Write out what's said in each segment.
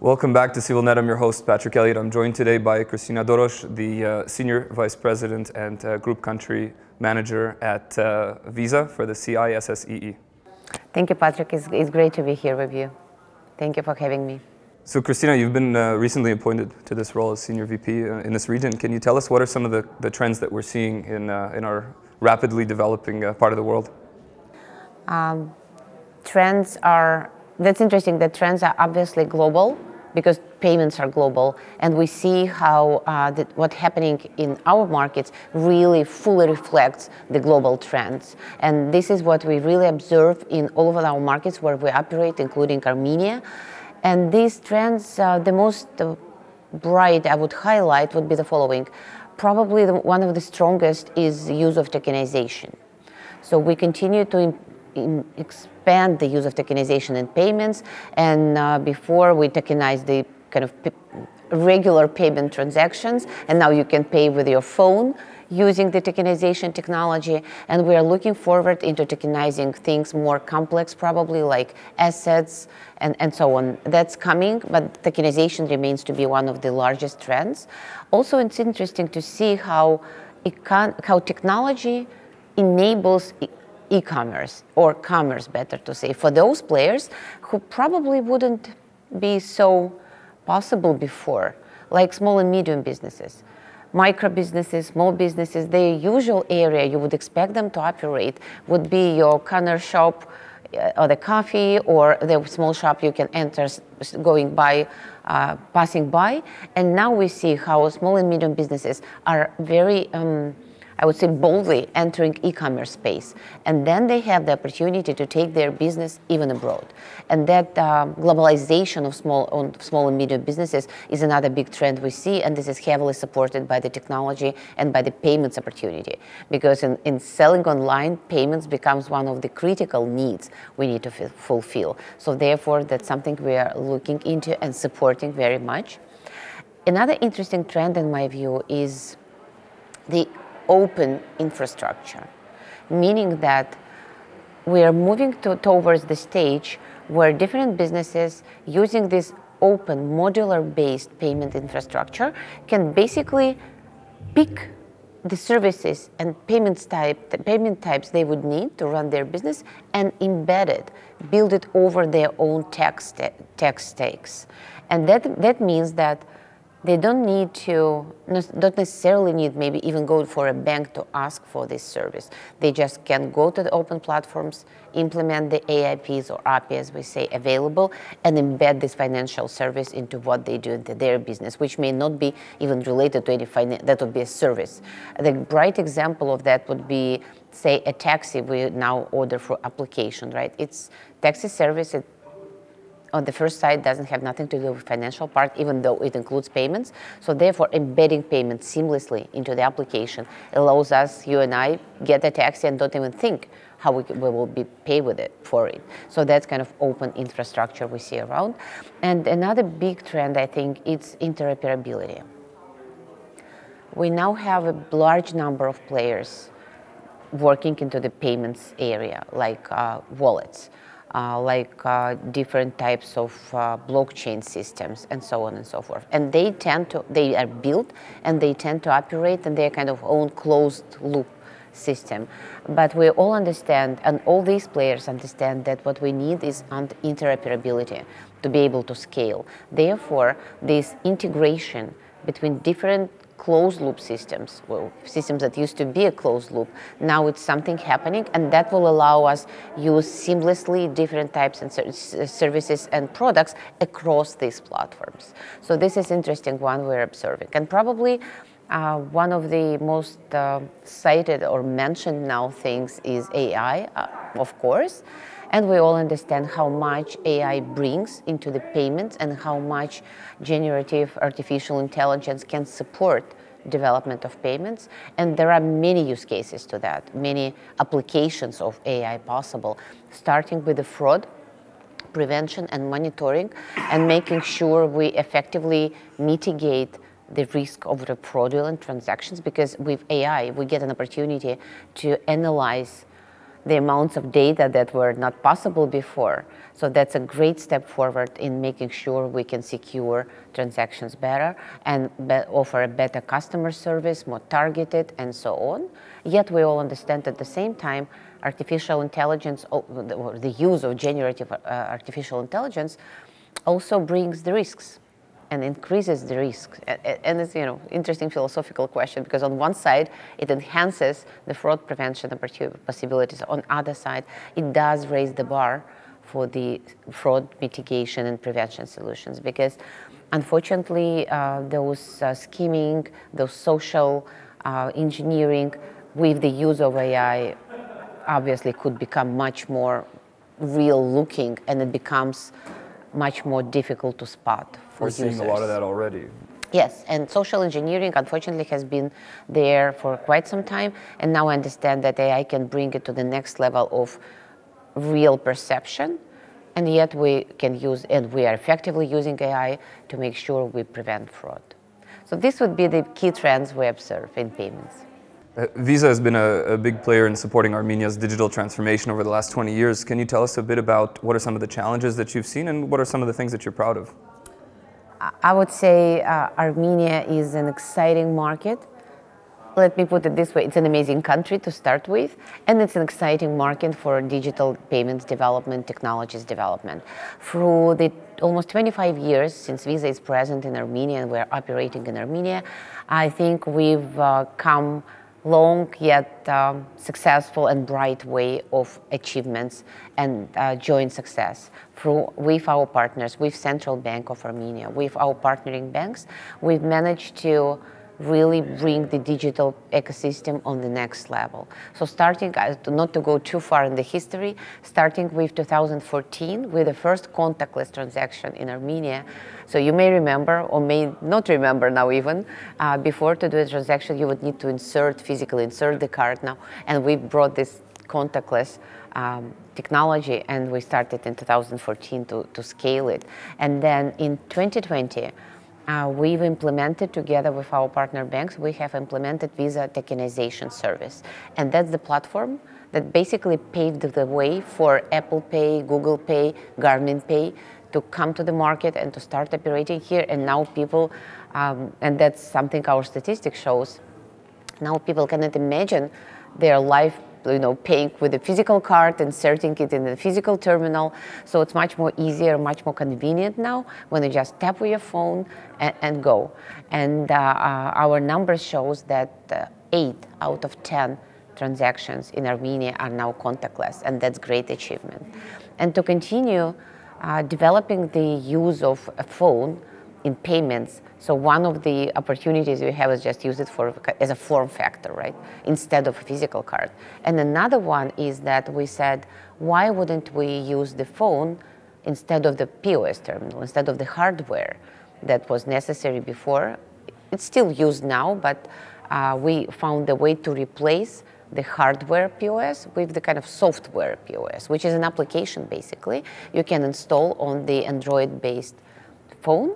Welcome back to Civil Net. I'm your host, Patrick Elliott. I'm joined today by Cristina Doros, the Senior Vice President and Group Country Manager at Visa for the CISSEE. Thank you, Patrick. It's great to be here with you. Thank you for having me. So, Cristina, you've been recently appointed to this role as Senior VP in this region. Can you tell us what are some of the trends that we're seeing in our rapidly developing part of the world? That's interesting. The trends are obviously global, because payments are global, and we see how what's happening in our markets really fully reflects the global trends. And this is what we really observe in all of our markets where we operate, including Armenia. And these trends, the most bright I would highlight would be the following. Probably one of the strongest is use of tokenization. So we continue to expand the use of tokenization in payments, and before we tokenized the kind of regular payment transactions, and now you can pay with your phone using the tokenization technology, and we are looking forward into tokenizing things more complex, probably like assets and so on. That's coming, but tokenization remains to be one of the largest trends. Also, it's interesting to see how technology enables e-commerce, or commerce, better to say, for those players who probably wouldn't be so possible before, like small and medium businesses. Micro businesses, small businesses, their usual area you would expect them to operate would be your corner shop, or the coffee, or the small shop you can enter going by, passing by. And now we see how small and medium businesses are very I would say boldly entering e-commerce space, and then they have the opportunity to take their business even abroad. And that globalization of small and medium businesses is another big trend we see, and this is heavily supported by the technology and by the payments opportunity, because in selling online, payments becomes one of the critical needs we need to fulfill. So therefore, that's something we are looking into and supporting very much. Another interesting trend, in my view, is the open infrastructure, meaning that we are moving towards the stage where different businesses using this open modular-based payment infrastructure can basically pick the services and payment types they would need to run their business and embed it, build it over their own tech stacks. And that means that they don't necessarily need maybe even go for a bank to ask for this service. They just can go to the open platforms, implement the AIPs or API, as we say, available, and embed this financial service into what they do into their business, which may not be even related to any finance. That would be a service. The bright example of that would be, say, a taxi we now order for application, right? It's taxi service. On the first side, doesn't have nothing to do with financial part, even though it includes payments. So therefore, embedding payments seamlessly into the application allows us, you and I, get a taxi and don't even think how we will be paid with it for it. So that's kind of open infrastructure we see around. And another big trend, I think, is interoperability. We now have a large number of players working into the payments area, like wallets. Different types of blockchain systems and so on and so forth. And they are built and they tend to operate in their kind of own closed loop system. But we all understand, and all these players understand, that what we need is interoperability to be able to scale. Therefore, this integration between different closed loop systems, well, systems that used to be a closed loop, now it's something happening, and that will allow us use seamlessly different types and services and products across these platforms. So this is interesting one we're observing. And probably one of the most cited or mentioned now things is AI, of course. And we all understand how much AI brings into the payments and how much generative artificial intelligence can support development of payments. And there are many use cases to that, many applications of AI possible, starting with the fraud prevention and monitoring, and making sure we effectively mitigate the risk of the fraudulent transactions, because with AI, we get an opportunity to analyze the amounts of data that were not possible before. So that's a great step forward in making sure we can secure transactions better and offer a better customer service, more targeted, and so on. Yet we all understand at the same time artificial intelligence, or the use of generative artificial intelligence also brings the risks and increases the risk. And it's, you know, interesting philosophical question, because on one side, it enhances the fraud prevention possibilities. On the other side, it does raise the bar for the fraud mitigation and prevention solutions, because unfortunately, those scheming, those social engineering with the use of AI obviously could become much more real looking, and it becomes much more difficult to spot for users. We're seeing a lot of that already. Yes, and social engineering, unfortunately, has been there for quite some time, and now I understand that AI can bring it to the next level of real perception, and yet we can use, and we are effectively using AI to make sure we prevent fraud. So this would be the key trends we observe in payments. Visa has been a big player in supporting Armenia's digital transformation over the last 20 years. Can you tell us a bit about what are some of the challenges that you've seen and what are some of the things that you're proud of? I would say Armenia is an exciting market. Let me put it this way, it's an amazing country to start with, and it's an exciting market for digital payments development, technologies development. Through the almost 25 years since Visa is present in Armenia and we're operating in Armenia, I think we've come long yet successful and bright way of achievements and joint success with our partners, with Central Bank of Armenia, with our partnering banks. We've managed to really bring the digital ecosystem on the next level. So starting, not to go too far in the history, starting with 2014 with the first contactless transaction in Armenia. So you may remember, or may not remember now even, before to do a transaction you would need to physically insert the card now, and we brought this contactless technology, and we started in 2014 to scale it. And then in 2020, we've implemented, together with our partner banks, we have implemented Visa tokenization service. And that's the platform that basically paved the way for Apple Pay, Google Pay, Garmin Pay to come to the market and to start operating here. And now people, and that's something our statistics shows, now people cannot imagine their life, you know, paying with a physical card, inserting it in the physical terminal. So it's much more easier, much more convenient now when you just tap with your phone and go. And our numbers shows that 8 out of 10 transactions in Armenia are now contactless, and that's great achievement. And to continue developing the use of a phone in payments, so one of the opportunities we have is just use it as a form factor, right, instead of a physical card. And another one is that we said, why wouldn't we use the phone instead of the POS terminal, instead of the hardware that was necessary before? It's still used now, but we found a way to replace the hardware POS with the kind of software POS, which is an application basically you can install on the Android-based phone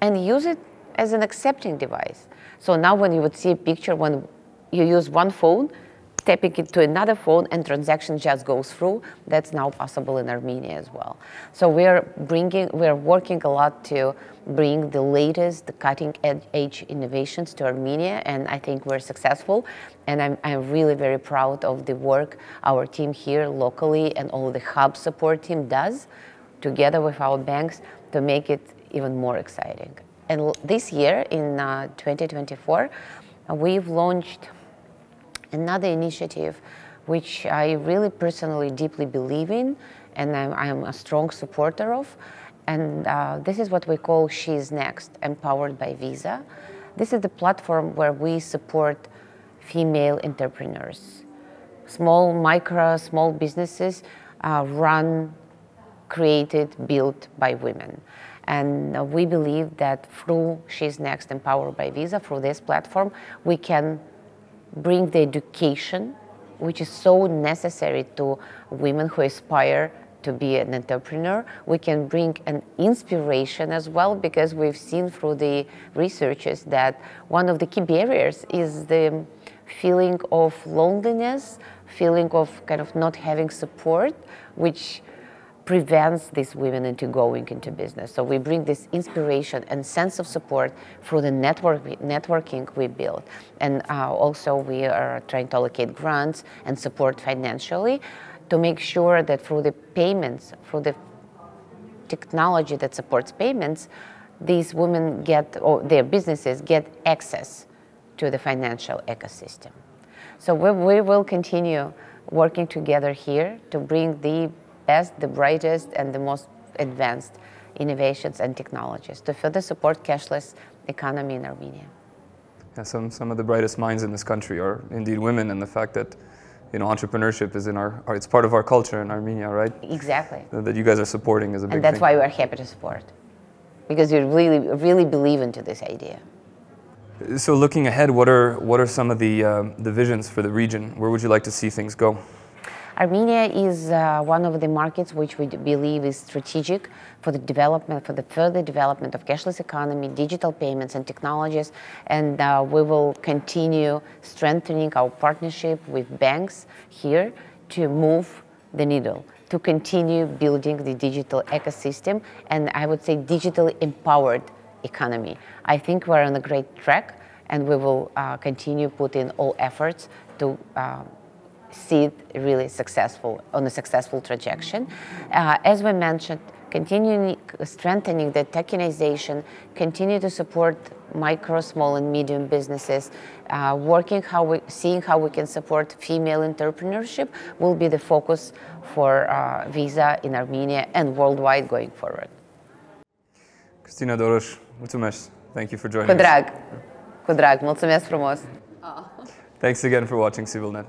and use it as an accepting device. So now when you would see a picture when you use one phone, tapping it to another phone and transaction just goes through, that's now possible in Armenia as well. So we're working a lot to bring the latest, the cutting edge innovations to Armenia, and I think we're successful. And I'm really very proud of the work our team here locally and all the hub support team does together with our banks to make it even more exciting. And this year, in 2024, we've launched another initiative which I really personally deeply believe in, and I'm a strong supporter of. And this is what we call She's Next, empowered by Visa. This is the platform where we support female entrepreneurs. Small businesses run, created, built by women. And we believe that through She's Next, empowered by Visa, through this platform, we can bring the education, which is so necessary to women who aspire to be an entrepreneur. We can bring an inspiration as well, because we've seen through the researches that one of the key barriers is the feeling of loneliness, feeling of kind of not having support, which prevents these women into going into business. So we bring this inspiration and sense of support through the networking we build. And also we are trying to allocate grants and support financially to make sure that through the payments, through the technology that supports payments, these women get, or their businesses get access to the financial ecosystem. So we will continue working together here to bring the best, the brightest, and the most advanced innovations and technologies to further support cashless economy in Armenia. Yeah, some of the brightest minds in this country are indeed women, and the fact that entrepreneurship is in it's part of our culture in Armenia, right? Exactly. That you guys are supporting is a big thing. And that's why we're happy to support, because we really believe into this idea. So looking ahead, what are some of the visions for the region? Where would you like to see things go? Armenia is one of the markets which we believe is strategic for the development, for the further development of cashless economy, digital payments and technologies, and we will continue strengthening our partnership with banks here to move the needle, to continue building the digital ecosystem, and I would say digitally empowered economy. I think we're on a great track, and we will continue putting all efforts to see it really successful, on a successful trajectory. As we mentioned, continuing strengthening the techinization, continue to support micro, small, and medium businesses, seeing how we can support female entrepreneurship will be the focus for Visa in Armenia and worldwide going forward. Cristina Doros, mulțumesc. Thank you for joining us. Cu drag, mulțumesc frumos. Thanks again for watching CivilNet.